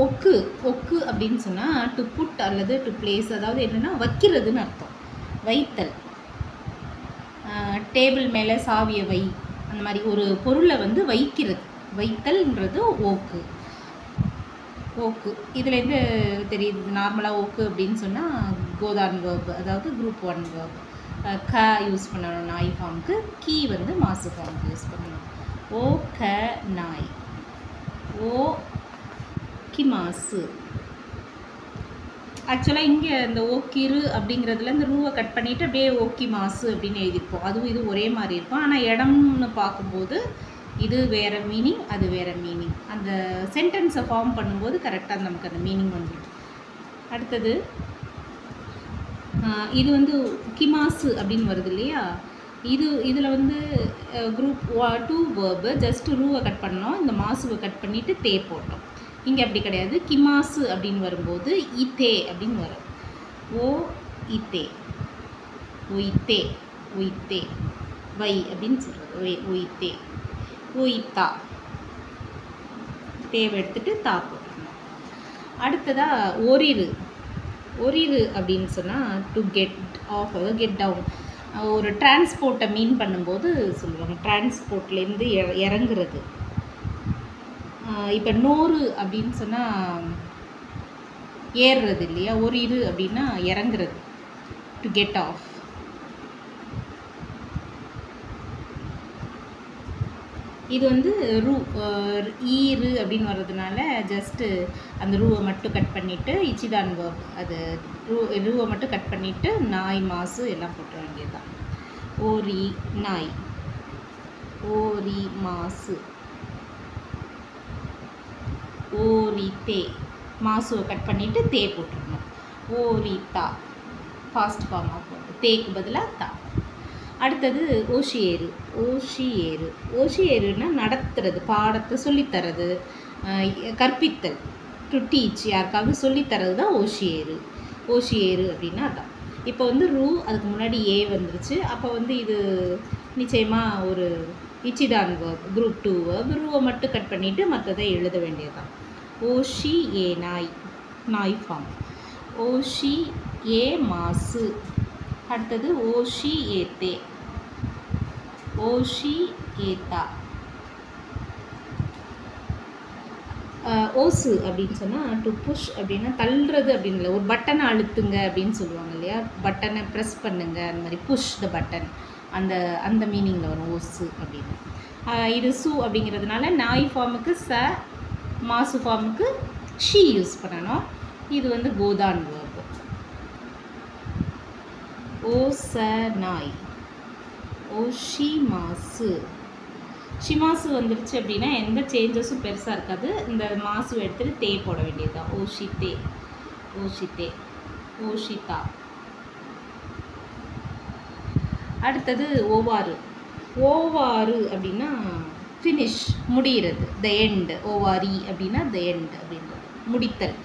ஒக்கு ஒக்கு அப்படின்னு சொன்னால் to put அல்லது டு பிளேஸ், அதாவது என்னென்னா வைக்கிறதுன்னு அர்த்தம். வைத்தல், டேபிள் மேலே சாவியை வை, அந்த மாதிரி ஒரு பொருளை வந்து வைக்கிறது, வைத்தல்ன்றது ஓக்கு. ஓக்கு இதுலேருந்து தெரியுது. நார்மலாக ஓக்கு அப்படின்னு சொன்னால் கோதான் வேர்ப், அதாவது குரூப் 1 வேர்ப். க யூஸ் பண்ணணும் நாய் ஃபார்முக்கு, கீ வந்து மாசு ஃபார்முக்கு யூஸ் பண்ணணும். ஓ க நாய், ஓ கி மாசு. ஆக்சுவலாக இங்கே இந்த ஓக்கிரு அப்படிங்கிறதுல இந்த ரூவை கட் பண்ணிவிட்டு அப்படியே ஓக்கி மாசு அப்படின்னு எழுதியிருப்போம். அதுவும் இது ஒரே மாதிரி இருக்கும். ஆனால் இடம்னு பார்க்கும்போது இது வேறு மீனிங், அது வேறு மீனிங். அந்த சென்டென்ஸை ஃபார்ம் பண்ணும்போது கரெக்டாக நமக்கு அந்த மீனிங் வந்துடும். அடுத்தது இது வந்து கிமாசு அப்படின்னு வருது இல்லையா, இதில் வந்து குரூப் 2 வேர்பு. ஜஸ்ட்டு ரூவை கட் பண்ணோம், இந்த மாசுவை கட் பண்ணிவிட்டு தே போட்டோம். இங்கே அப்படி கிடையாது. கிமாசு அப்படின்னு வரும்போது இத்தே அப்படின்னு வரும். ஓ இத்தே, ஒய்த்தே, ஒய்த்தே, வை அப்படின்னு சொல்கிறது, ஒய்த்தே, ஒய்த்தா, தேவை எடுத்துகிட்டு தா போட்டுருந்தோம். அடுத்ததாக ஒரிரு. ஒரிரு அப்படின்னு சொன்னால் to get off, get down. ஒரு டிரான்ஸ்போர்ட்டை மீன் பண்ணும்போது சொல்லுவாங்க, டிரான்ஸ்போர்ட்லேருந்து இறங்குறது. இப்போ நோறு அப்படின்னு சொன்னால் ஏறுறது இல்லையா, ஒரிரு அப்படின்னா இறங்குறது, டு கெட் ஆஃப். இது வந்து ரூ ஈரு அப்படின்னு வர்றதுனால ஜஸ்ட்டு அந்த ரூவை மட்டும் கட் பண்ணிவிட்டு இச்சிதான் வேர்ப், அது ரூவை மட்டும் கட் பண்ணிவிட்டு நாய் மாசு எல்லாம் போட்ட வேண்டியது தான். ஓரி நாய், ஓரி மாசு, ஓரி தே, மாசுவை கட் பண்ணிவிட்டு தே போட்டுருணும். ஓரி தா, ஃபாஸ்ட் ஃபார்மாக போட்டு தேக்கு பதிலாக தா. அடுத்தது ஓஷியேரு. ஓஷியேரு, ஓஷியேருன்னா நடத்துறது, பாடத்தை சொல்லித்தரது, கற்பித்தல், டு டீச், யாருக்காவது சொல்லித்தரது தான் ஓஷியேரு. ஓஷியேரு அப்படின்னா அதான். இப்போ வந்து ரூ அதுக்கு முன்னாடி ஏ வந்துருச்சு. அப்போ வந்து இது நிச்சயமாக ஒரு இச்சிதான் வேர்ப், குரூப் 2 வேர்ப். ரூவை மட்டும் கட் பண்ணிவிட்டு மற்றதை எழுத வேண்டியது தான். ஓஷி ஏ நாய், நாய் ஃபார்ம். ஓஷி ஏ மாசு. அடுத்தது ஓஷி ஏத்தே, ஓஷி ஏத்தா. ஓசு அப்படின்னு சொன்னால் டு புஷ் அப்படின்னா தள்ளுறது அப்படின்னு இல்லை, ஒரு பட்டனை அழுத்துங்க அப்படின்னு சொல்லுவாங்க இல்லையா, பட்டனை ப்ரெஸ் பண்ணுங்க, அந்த மாதிரி புஷ் த பட்டன், அந்த மீனிங்கில் வரும் ஓசு அப்படின்னு. இது சு அப்படிங்கிறதுனால நாய் ஃபார்முக்கு ச, மாசு ஃபார்முக்கு ஷி யூஸ் பண்ணணும். இது வந்து கோதான் வேர்ப். ஓ ச நாய், ஓஷி மாசு. ஷிமாசு வந்துடுச்சு அப்படின்னா எந்த சேஞ்சஸும் பெருசாக இருக்காது. இந்த மாசு எடுத்துகிட்டு தே போட வேண்டியது தான். ஓஷித்தே, ஓஷித்தே, ஓஷிதா. அடுத்தது ஓவாறு. ஓவாறு அப்படின்னா ஃபினிஷ், முடிகிறது, த எண்ட். ஓவாரி அப்படின்னா த எண்ட் அப்படின்றது, முடித்தல்.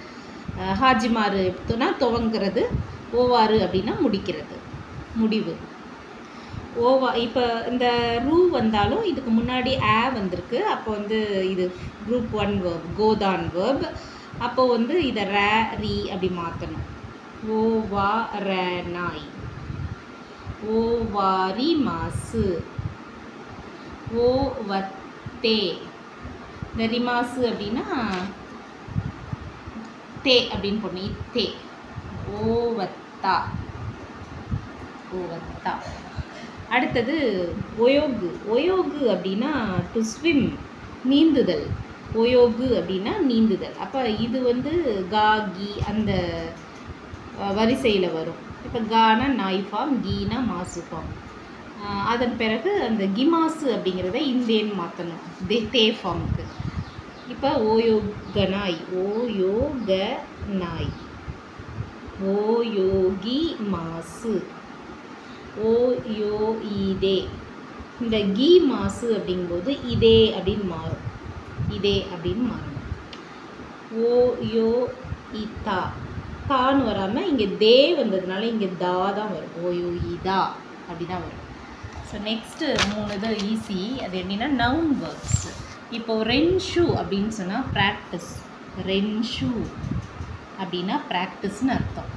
ஹாஜிமாறு எடுத்தோன்னா துவங்கிறது, ஓவாறு அப்படின்னா முடிக்கிறது, முடிவு. ஓவா இப்போ இந்த ரூ வந்தாலும் இதுக்கு முன்னாடி வந்திருக்கு. அப்போ வந்து இது குரூப் 1 வேர்ப், கோதான் வேர்ப். அப்போ வந்து இதை ரே ரீ அப்படி மாற்றணும். ஓவா ரே நாய், ஓவாரி மாசு, ஓவத்தே. இந்த ரிமாசு அப்படின்னா தே அப்படின்னு போடணும், இத்தே. ஓவத்தா, ஓவத்தா. அடுத்தது ஒயோகு. ஒயோகு அப்படின்னா டு ஸ்விம், நீந்துதல். ஒயோகு அப்படின்னா நீந்துதல். அப்போ இது வந்து கா கி அந்த வரிசையில் வரும். இப்போ கானா நாய் ஃபார்ம், கீனா மாசு ஃபார்ம். அதன் பிறகு அந்த கிமாசு அப்படிங்கிறத இந்தேன்னு மாற்றணும், தே ஃபார்முக்கு. இப்போ ஓயோக நாய், ஓயோக நாய், ஓயோகி மாசு, ஓ யோ இதே. இந்த கீ மாசு அப்படிங்கும்போது இதே அப்படின்னு மாறும், இதே அப்படின்னு மாறணும். ஓ யோ இத்தா, தான்னு வராமல் இங்கே தே வந்ததுனால இங்கே தா தான் வரும், ஓ யோ இதா அப்படி தான் வரும். ஸோ நெக்ஸ்ட்டு 3 இது ஈஸி. அது எப்படின்னா நவுன் வேர்ப்ஸ். இப்போது ரென்ஷு அப்படின்னு சொன்னால் ப்ராக்டிஸ், ரென்ஷு அப்படின்னா ப்ராக்டிஸ்னு அர்த்தம்,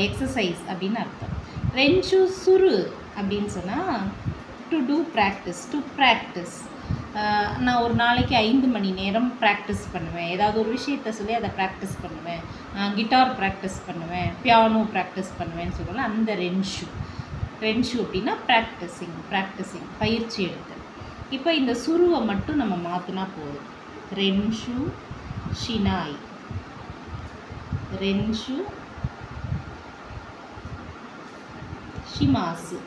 எக்ஸசைஸ் அப்படின்னு அர்த்தம். ரென்ஷு சுரு அப்படின்னு சொன்னால் to do practice, to practice. நான் ஒரு நாளைக்கு 5 மணி நேரம் ப்ராக்டிஸ் பண்ணுவேன், ஏதாவது ஒரு விஷயத்தை சொல்லி அதை ப்ராக்டிஸ் பண்ணுவேன், கிட்டார் ப்ராக்டிஸ் பண்ணுவேன், பியானோ ப்ராக்டிஸ் பண்ணுவேன்னு சொல்லலாம். அந்த ரென்ஷு. ரென்ஷு அப்படின்னா ப்ராக்டிஸிங் பயிற்சி எடுத்தல். இப்போ இந்த சுருவை மட்டும் நம்ம மாற்றினா போதும். ரென்ஷு ஷினாய், ரென்ஷு ஷிமாசு,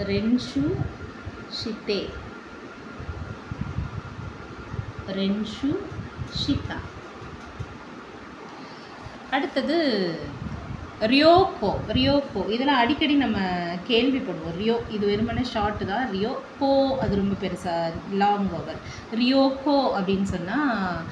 ரென்ஷு ஷிதே, ரென்ஷு ஷிதா. அடுத்தது ரியோகோ. இதெல்லாம் அடிக்கடி நம்ம கேள்விப்படுவோம். ரியோ இது வெறுமனே ஷார்ட்டு தான். ரியோ கோ அது ரொம்ப பெருசாக லாங் ஓவர். ரியோகோ அப்படின்னு சொன்னால்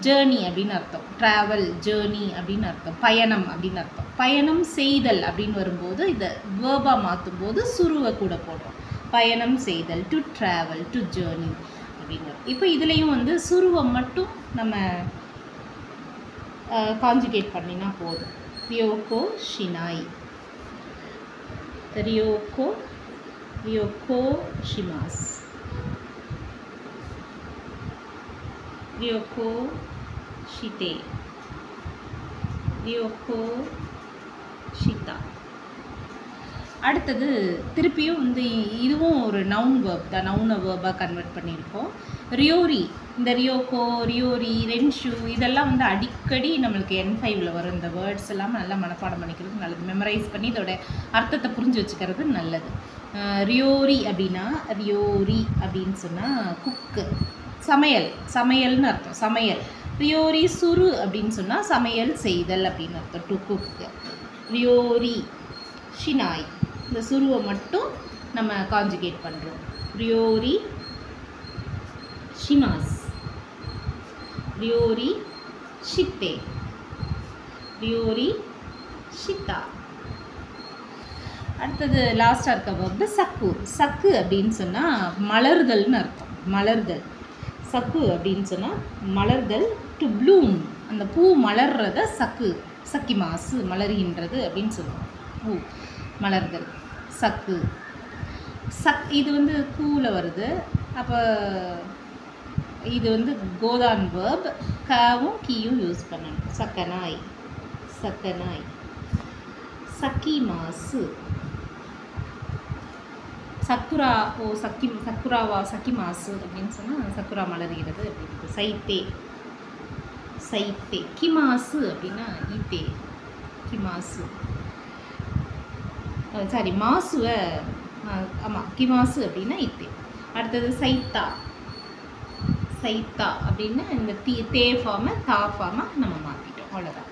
ஜேர்னி அப்படின்னு அர்த்தம், ட்ராவல் ஜேர்னி அப்படின்னு அர்த்தம், பயணம் அப்படின்னு அர்த்தம். பயணம் செய்தல் அப்படின்னு வரும்போது இதை வேர்பாக மாற்றும் போது சுருவை கூட போடுறோம். பயணம் செய்தல், டு ட்ராவல், டு ஜேர்னி அப்படின்னு வரும். இப்போ இதுலேயும் வந்து சுருவை மட்டும் நம்ம கான்ஜுகேட் பண்ணினா போதும். ரியோகோ ஷினாய், ரியோகோ ஷிமாஸ், ரியோகோ ஷிதே, ரியோகோ ஷிதா. அடுத்தது திருப்பியும் வந்து இதுவும் ஒரு நவுன் வேர்ப் தான், நவுனை வேர்பாக கன்வெர்ட் பண்ணியிருக்கோம். ரியோரி. இந்த ரியோகோ, ரியோரி, ரென்ஷு இதெல்லாம் வந்து அடிக்கடி நம்மளுக்கு N5ல் வரும். இந்த வேர்ட்ஸ் எல்லாம் நல்லா மனப்பாடம் பண்ணிக்கிறது நல்லது, மெமரைஸ் பண்ணி இதோட அர்த்தத்தை புரிஞ்சு வச்சுக்கிறது நல்லது. ரியோரி அப்படின்னா, ரியோரி அப்படின்னு சொன்னால் குக்கு, சமையல்னு அர்த்தம், சமையல். ரியோரி சுரு அப்படின்னு சொன்னால் சமையல் செய்தல் அப்படின்னு அர்த்தம், டு குக்கு. ரியோரி ஷினாய், இந்த சுருவை மட்டும் நம்ம கான்ஜுகேட் பண்ணுறோம். ரியோரி ஷிமாஸ், ரியோரி ஷித்தே, ரியோரி ஷிதா. அடுத்தது லாஸ்ட்டாக இருக்க வந்து சக்கு அப்படின்னு சொன்னால் மலர்தல்னு அர்த்தம், மலர்தல். சக்கு அப்படின்னு சொன்னால் மலர்தல், டு ப்ளூம், அந்த பூ மலர்றத சக்கி மாசு மலர்கின்றது அப்படின்னு சொல்லுவோம். பூ மலர்தல், சக்கு. இது வந்து கூவில் வருது. அப்போ இது வந்து கோதான் வேர்ப், காவும் கீயும் யூஸ் பண்ணணும். சக்கனாய், சக்கி மாசு, சக்குராவா சக்கி மாசு அப்படின்னு சொன்னால் சக்குரா மலர்கிறது அப்படின்னு. சைத்தே கிமாசு அப்படின்னா ஈத்தே, கிமாசு மாசுவை, ஆமாம் கிமாசு அப்படின்னா இத்தே. அடுத்தது சைத்தா அப்படின்னு இந்த தே ஃபார்மை தா ஃபார்மாக நம்ம மாற்றிட்டோம், அவ்வளோதான்.